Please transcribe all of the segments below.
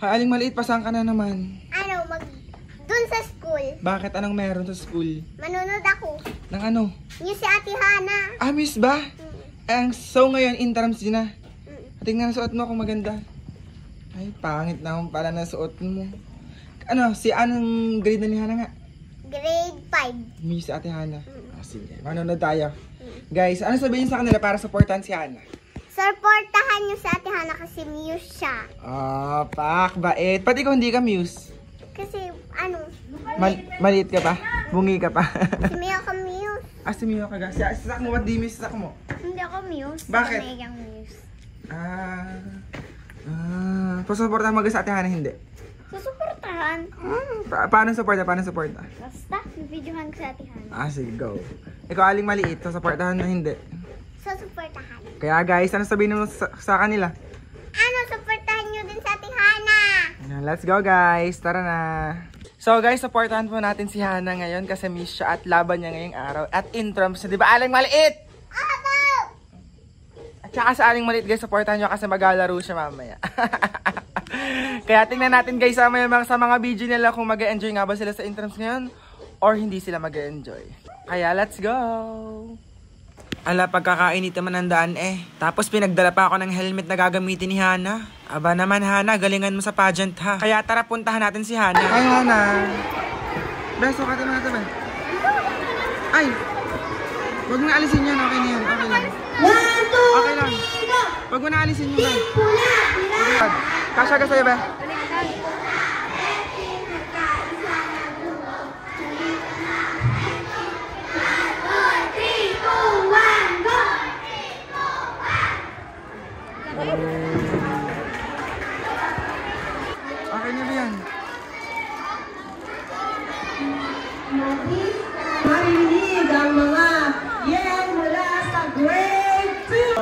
Aling maliit, pasan ka na naman. Dun sa school. Bakit? Anong meron sa school? Manunod ako. Ng ano? Yung si Ate Hana. Ah, miss ba? So ngayon, interms din na. Tingnan na suot mo kung maganda. Ay, pangit naman pala na suot mo. Ano, si anong grade na ni Hana nga? Grade 5. Miss Ate Hana. Ah, sige, manonood tayo. Guys, ano sabihin sa kanila para supportan si Hana? Supportahan nyo si Ate Hana kasi muse siya. Ah, pak, bait. Pati kung hindi ka muse. Kasi Maliit ka pa? Bungi ka pa? si Mio ka muse. Ah, si Mio ka ga. Sasak mo, ba't di muse sasak mo? Hindi ako muse. Bakit? Hindi ako muse. Pasuportahan mo sa Ate Hana, hindi? Susuportahan. Paano suporta? Paano suporta? Basta, videohan ko si Ate Hana. Ah, sige, go. Ikaw, aling maliit, susuportahan na hindi? Susuportahan. Kaya guys, ano sabihin mo sa kanila? Supportahan nyo din si Ate Hana. Let's go guys, tara na. So guys, supportahan po natin si Hana ngayon kasi miss siya at laban niya ngayong araw. At intrams, di ba aling maliit? Abo! At saka sa aling maliit guys, supportahan nyo kasi maglalaro siya mamaya. Kaya tingnan natin guys sa mga video nila kung mag-enjoy nga ba sila sa intrams ngayon or hindi sila mag-enjoy. Kaya let's go! Ala, pagkakainit naman ang daan eh. Tapos pinagdala pa ako ng helmet na gagamitin ni Hana. Aba naman Hana, galingan mo sa pageant ha. Kaya tara, puntahan natin si Hana. Ay Hana. Beso ka naman natin ba? Ay! Huwag mo na alisin yan, okay na yan. Okay lang. Okay lang. Huwag mo na alisin yun ba? Kasya ka sa'yo ba? Okay na ba yan? Marinig ang mga yen mula sa grade 2.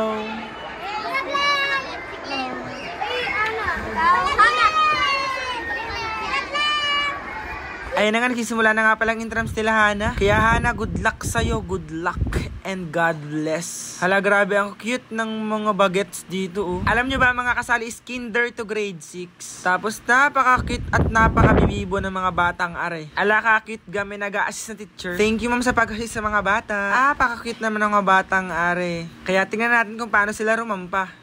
Ayun na nga, nagsisimula na nga palang intrams nila Hana. Kaya Hana, good luck sa'yo. Good luck and God bless. Hala, grabe, ang cute ng mga bagets dito oh. Alam nyo ba mga kasali is kinder to grade 6. Tapos napaka-cute at napaka-bibibo ng mga batang are. Ala, ka-cute game nag-a-assist na teacher. Thank you ma'am sa pag-assist sa mga bata. Paka-cute naman ng mga batang are. Kaya tingnan natin kung paano sila rumampa.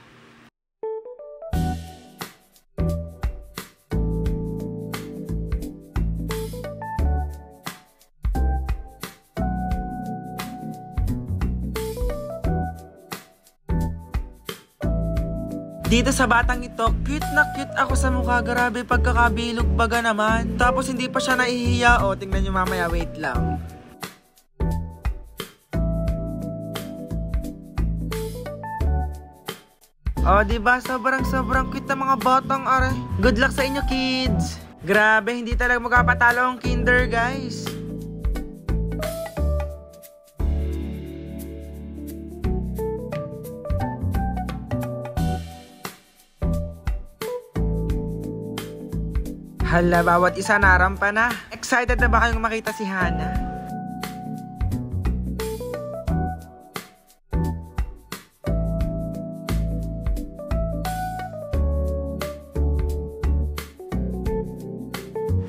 Dito sa batang ito, cute na cute ako sa mukha. Grabe, pagkakabilog baga naman. Tapos hindi pa siya nahihiya. O, tingnan nyo mamaya, wait lang. O, diba? Sobrang cute ng mga batang are. Good luck sa inyo, kids. Grabe, hindi talaga magkapatalo ang kinder, guys. Hala, bawat isa narampa na. Excited na ba kayong makita si Hana?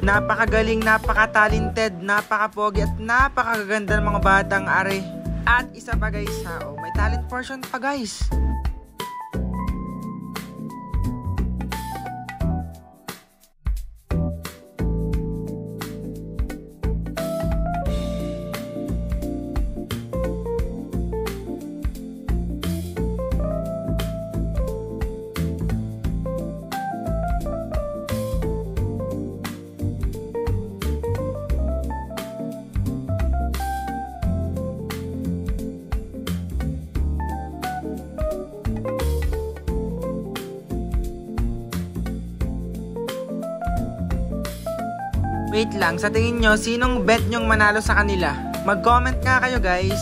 Napakagaling, napaka-talented, napaka-pogi at napakaganda ng mga batang are. At isa pa guys ha, may talent portion pa guys. Wait lang, sa tingin nyo, sinong bet nyong manalo sa kanila? Mag-comment nga kayo guys.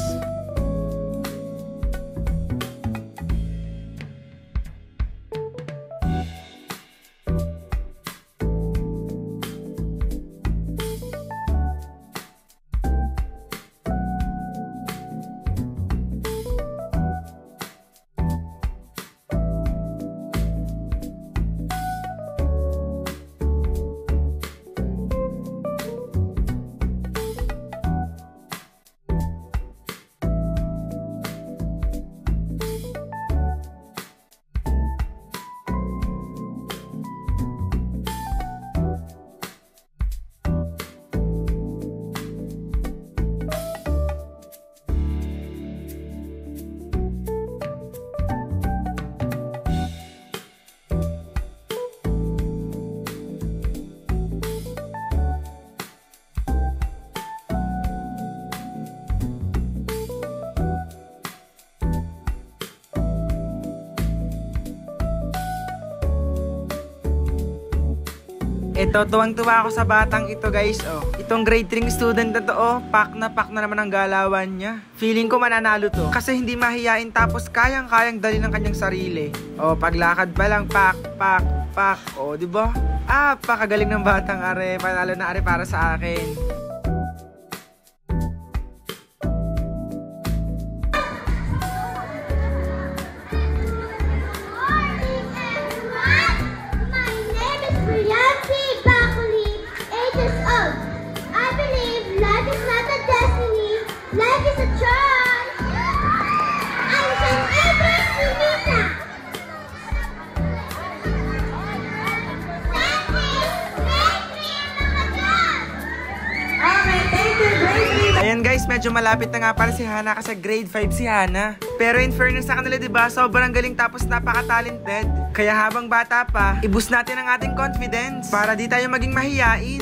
Ito, tuwang-tuwa ako sa batang ito guys, oh. Itong grade 3 student na to, oh. Pak na naman ang galawan niya. Feeling ko mananalo to. Kasi hindi mahiyain tapos kayang-kayang dali ng kanyang sarili. Oh, paglakad pa lang, pak. Oh, di ba? Pakagaling ng batang are. Panalo na are para sa akin. Ayan guys, medyo malapit na nga para si Hana kasi grade 5 si Hana. Pero in fairness sa kanila, diba, sobrang galing tapos napaka-talented. Kaya habang bata pa, i-boost natin ang ating confidence para di tayo maging mahiyain.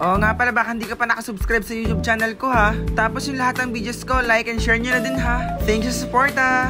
Oo nga pala, baka hindi ka pa nakasubscribe sa YouTube channel ko ha. Tapos yung lahat ng videos ko, like and share nyo na din ha. Thank you sa support ha.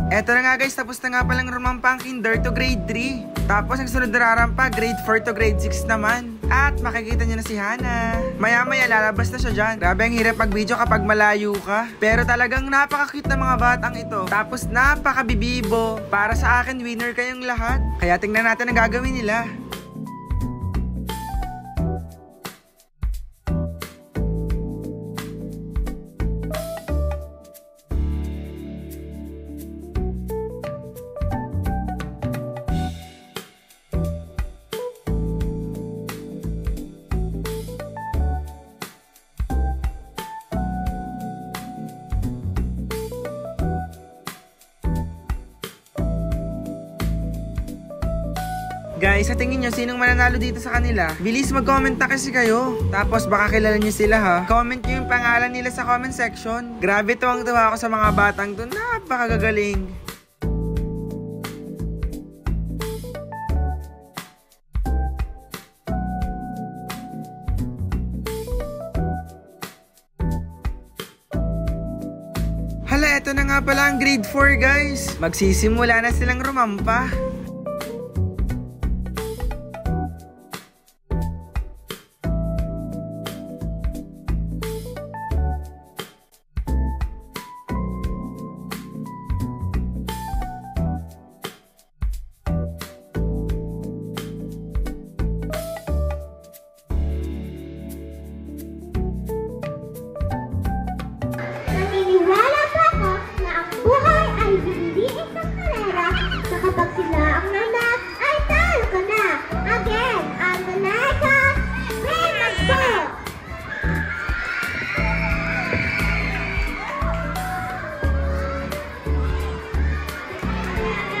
Eto na nga guys, tapos na nga palang rumampa ang kinder to grade 3. Tapos ang sunod na rarampa, grade 4 to grade 6 naman. At makikita nyo na si Hana. Maya-maya lalabas na siya dyan. Grabe ang hirap mag-video kapag malayo ka. Pero talagang napaka-cute na mga batang ito. Tapos napaka-bibibo. Para sa akin, winner kayong lahat. Kaya tingnan natin ang gagawin nila. Guys, sa tingin nyo, sinong mananalo dito sa kanila? Bilis mag-comment na kasi kayo. Tapos baka kilala nyo sila ha. Comment nyo yung pangalan nila sa comment section. Grabe, tuwang-tuwa ako sa mga batang to. Napakagagaling. Hala, eto na nga pala ang grade 4 guys. Magsisimula na silang rumampa. Naniniwala pa ako na ang buhay ay hindi isang karera na kapag sila ang nanat ay talo ka na. Again, ang nanaka, famous ball!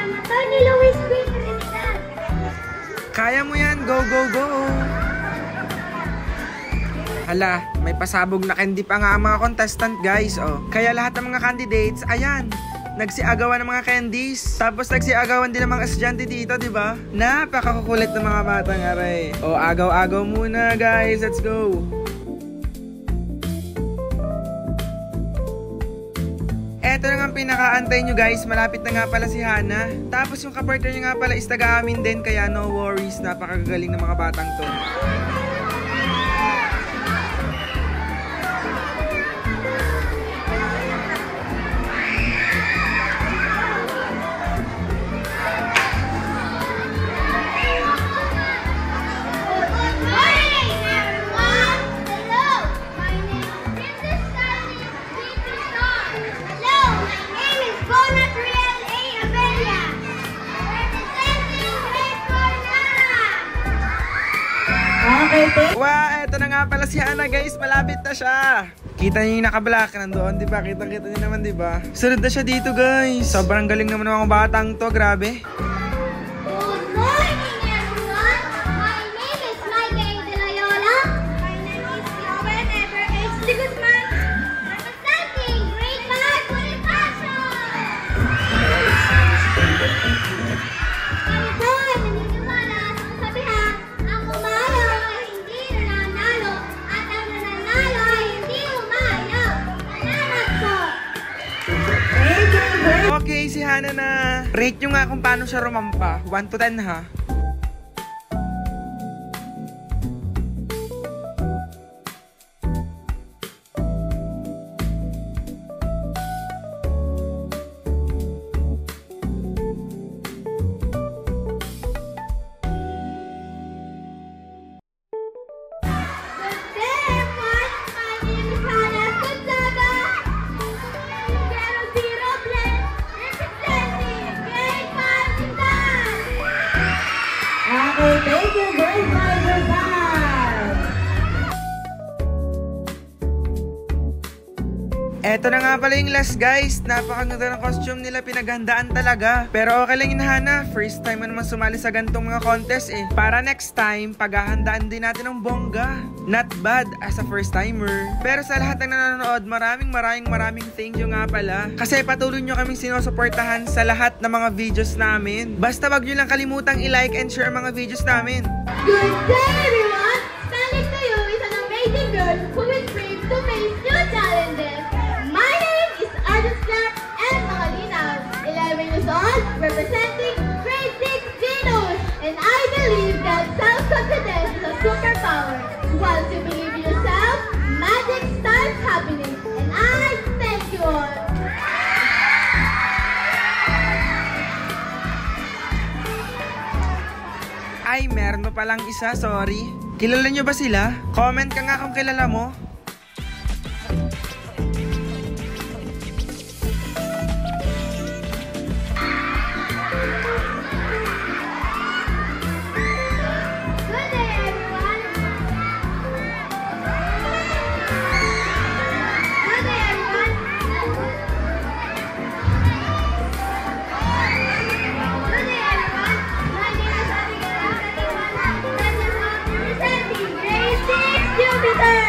Motor ni Luis Trinidad. Kaya mo yan, go, go, go! Hala, may pasabog na candy pa nga ang mga contestant guys, oh. Kaya lahat ng mga candidates, ayan, nagsiagawan ng mga candies. Tapos nagsiagawan din ng mga estudyante dito, di ba? Napakakukulit ng mga batang aray. Oh, agaw-agaw muna guys, let's go! Eto na nga ang pinakaantay nyo guys, malapit na nga pala si Hana. Tapos yung kapartner nyo nga pala is taga-amin din, kaya no worries, napakagaling ng mga batang to. Okay. Wow, eto na nga pala si Hana guys. Malapit na siya. Kita niyo yung naka-black nandoon, di ba? Kita-kita niyo naman, di ba? Sunod na siya dito guys. Sobrang galing naman ng mga batang to. Grabe. Good morning, everyone. My name is Mike De Loyola. My name is Joven Ever H. De Guzman. Representing Grade 5 Bonifacio. Ganito ay naniniwala sa kasabihan, ang umayaw ay hindi nananalo at ang nananalo ay hindi umayaw. Salamat po. Thank you very much. Okay, si Hana na. Rate nyo nga kung paano siya rumampa. 1 to 10 ha. Okay, thank you very much for that. Eto na nga pala yung last guys. Napakaganda ng costume nila, pinaghandaan talaga. Pero okay lang yun Hana, first time mo naman sumali sa gantong mga contest eh. Para next time, paghahandaan din natin ng bongga. Not bad as a first timer. Pero sa lahat ng nanonood, maraming thank you nga pala. Kasi patuloy nyo kaming sinusuportahan sa lahat ng mga videos namin. Basta wag nyo lang kalimutang i-like and share ang mga videos namin. Good day, everyone! Standing to you is an amazing girl who is brave to face new challenges. My name is Arjuna M. Magalinaw, 11 years old, representing grade 6 Venus. And I believe that self-confidence is a superpower. Once you believe in yourself, magic starts happening. And I thank you all. Ay, meron pa palang isa, sorry. Kilala nyo ba sila? Comment ka nga kung kilala mo. Good day, everyone. Good day, everyone. Good day, everyone. My name is Abigail Katiwana, 10 years old, representing grade 6 Jupiter.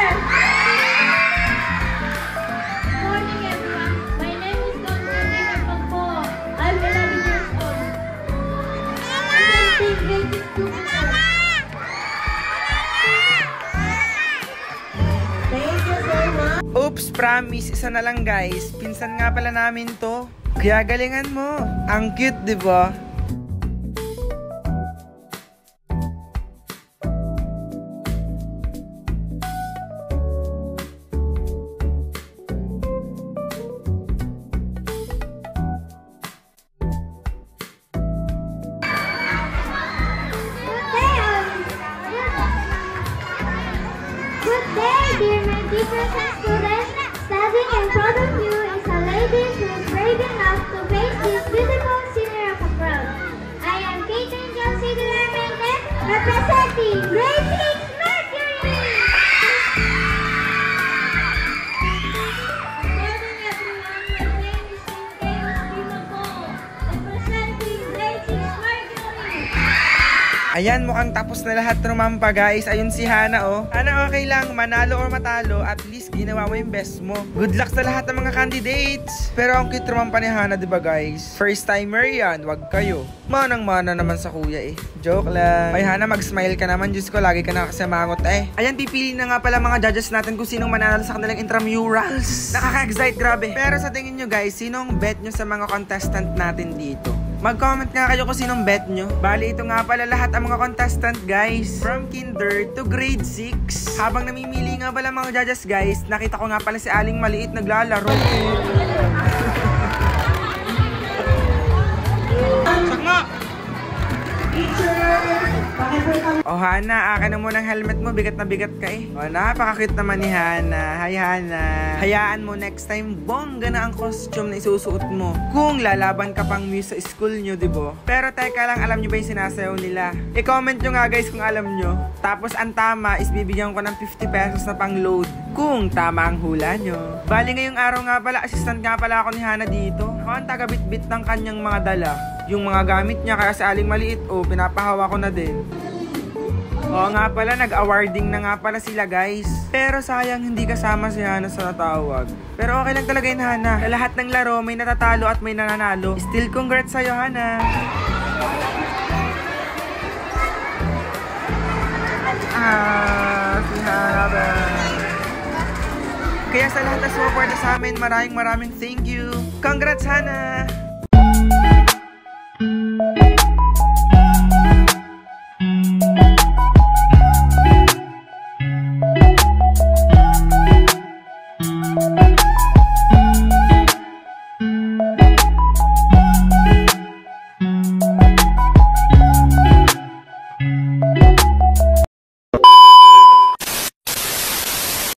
Good morning, everyone. My name is Don Rodrigo Pagpo. I'm 11 years old. Representing grade 6 Jupiter. Thank you so much. Oops, promise, isa na lang guys. Pinsan nga pala namin to. Kaya galingan mo. Ang cute, di ba? Good day, dear my teachers and students. Standing in front of you is a lady who is brave enough to face this beautiful scenery of a crowd. I am Kate Angel Sigler Mendez, representing grade 6 Mercury. Good morning, everyone. My name is Cynthia Pimaco, representing grade 6 Mercury. Ayan, mukhang tapos na lahat rumampa guys. Ayun si Hana oh. Hana, okay lang, manalo or matalo, at least ginawa mo yung best mo. Good luck sa lahat ng mga candidates. Pero ang cute rumampa ni Hana, diba guys? First timer yan, wag kayo. Manang-mana naman sa kuya eh. Joke lang. Ay Hana, mag-smile ka naman. Diyos ko, lagi ka na kasi mangot eh. Ayan, pipili na nga pala mga judges natin kung sinong mananalo sa kanilang intramurals. Nakaka-excite, grabe. Pero sa tingin nyo guys, sinong bet nyo sa mga contestant natin dito? Mag-comment nga kayo kung sinong bet nyo. Bali, ito nga pala lahat ang mga contestant guys. From kinder to grade 6. Habang namimili nga pala mga judges guys, nakita ko nga pala si Aling Maliit naglalaro. Sak nga! teacher. Oh, Hana, akin na muna ang helmet mo. Bigat na bigat ka eh. Oh, napaka-cute naman ni Hana. Hi, Hana. Hayaan mo next time, bongga na ang costume na isusuot mo. Kung lalaban ka pang Muse sa school nyo, diba? Pero teka lang, alam nyo ba yung sinasayaw nila? I-comment nyo nga guys kung alam nyo. Tapos ang tama is bibigyan ko ng 50 pesos na pang load. Kung tama ang hula nyo. Bali ngayong araw nga pala, assistant nga pala ako ni Hana dito. Ako ang taga-bit-bit ng kanyang mga dala. Yung mga gamit niya, kaya sa aling maliit, pinapahawa ko na din. Oo nga pala, nag-awarding na nga pala sila guys. Pero sayang hindi kasama si Hana sa natawag. Pero okay lang talaga yun, Hana. Sa lahat ng laro, may natatalo at may nananalo. Still congrats sa'yo, Hana. Si Hana ba? Kaya sa lahat na sumuporta sa amin, maraming thank you. Congrats, Hana!